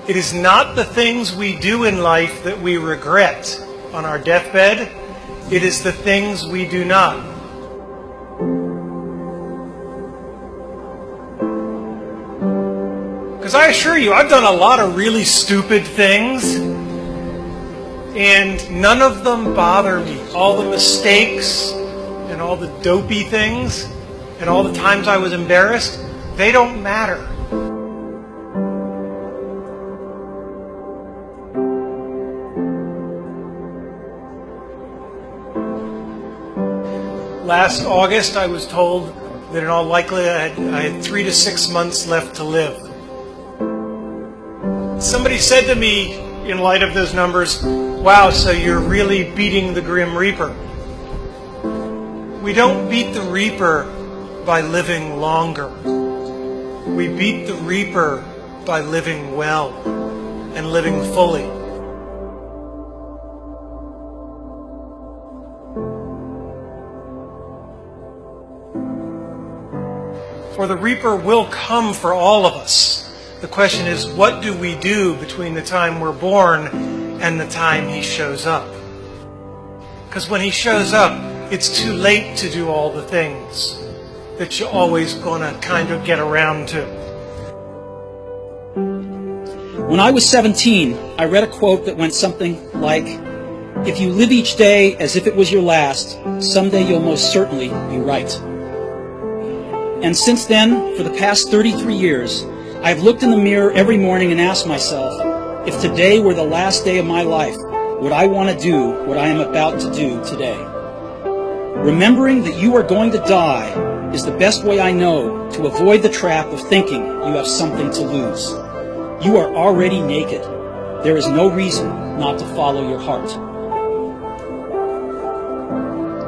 It is not the things we do in life that we regret on our deathbed. It is the things we do not. Because I assure you, I've done a lot of really stupid things, and none of them bother me. All the mistakes and all the dopey things and all the times I was embarrassed, they don't matter. Last August, I was told that in all likelihood I had 3 to 6 months left to live. Somebody said to me, in light of those numbers, "Wow, so you're really beating the Grim Reaper." We don't beat the Reaper by living longer. We beat the Reaper by living well and living fully. For the Reaper will come for all of us. The question is, what do we do between the time we're born and the time he shows up? Because when he shows up, it's too late to do all the things that you're always going to kind of get around to. When I was 17, I read a quote that went something like, "If you live each day as if it was your last, someday you'll most certainly be right." And since then, for the past 33 years, I've looked in the mirror every morning and asked myself, if today were the last day of my life, would I want to do what I am about to do today? Remembering that you are going to die is the best way I know to avoid the trap of thinking you have something to lose. You are already naked. There is no reason not to follow your heart.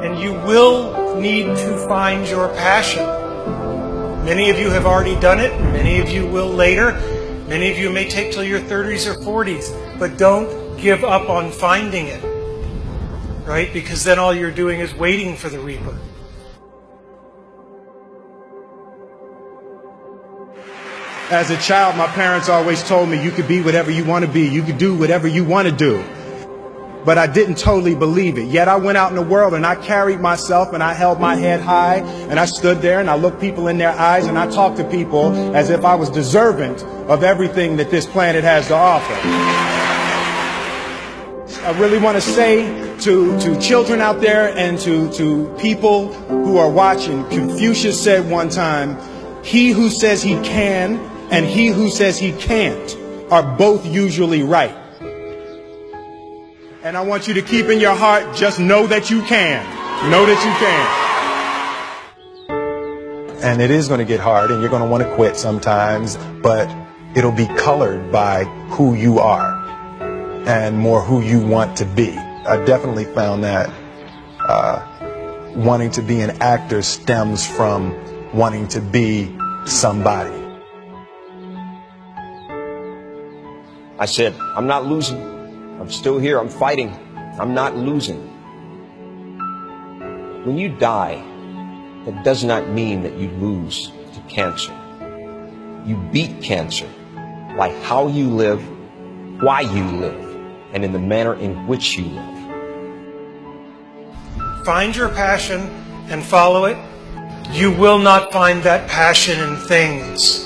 And you will need to find your passion. Many of you have already done it. Many of you will later. Many of you may take till your 30s or 40s. But don't give up on finding it, right? Because then all you're doing is waiting for the Reaper. As a child, my parents always told me you could be whatever you want to be. You could do whatever you want to do. But I didn't totally believe it. Yet I went out in the world and I carried myself and I held my head high and I stood there and I looked people in their eyes and I talked to people as if I was deserving of everything that this planet has to offer. I really want to say to children out there and to people who are watching, Confucius said one time, "He who says he can and he who says he can't are both usually right." And I want you to keep in your heart, just know that you can. Know that you can. And it is going to get hard and you're going to want to quit sometimes, but it'll be colored by who you are and more who you want to be. I definitely found that wanting to be an actor stems from wanting to be somebody. I said, I'm not losing. I'm still here. I'm fighting. I'm not losing. When you die, that does not mean that you lose to cancer. You beat cancer by how you live, why you live, and in the manner in which you live. Find your passion and follow it. You will not find that passion in things.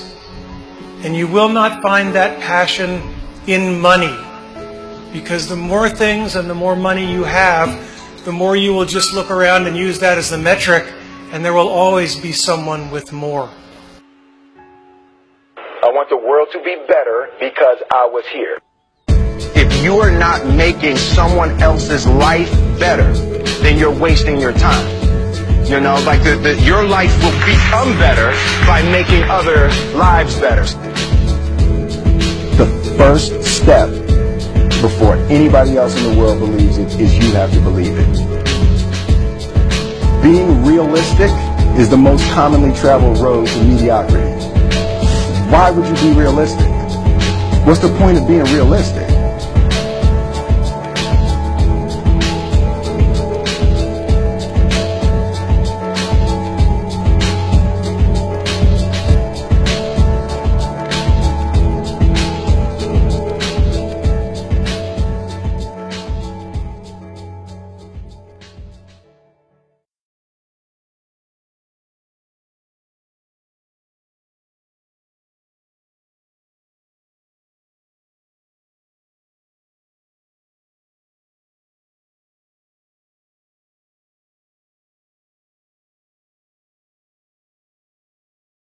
And you will not find that passion in money. Because the more things and the more money you have, the more you will just look around and use that as the metric, and there will always be someone with more. I want the world to be better because I was here. If you are not making someone else's life better, then you're wasting your time. You know, like your life will become better by making other lives better. The first step before anybody else in the world believes it is you have to believe it. Being realistic is the most commonly traveled road to mediocrity. Why would you be realistic? What's the point of being realistic?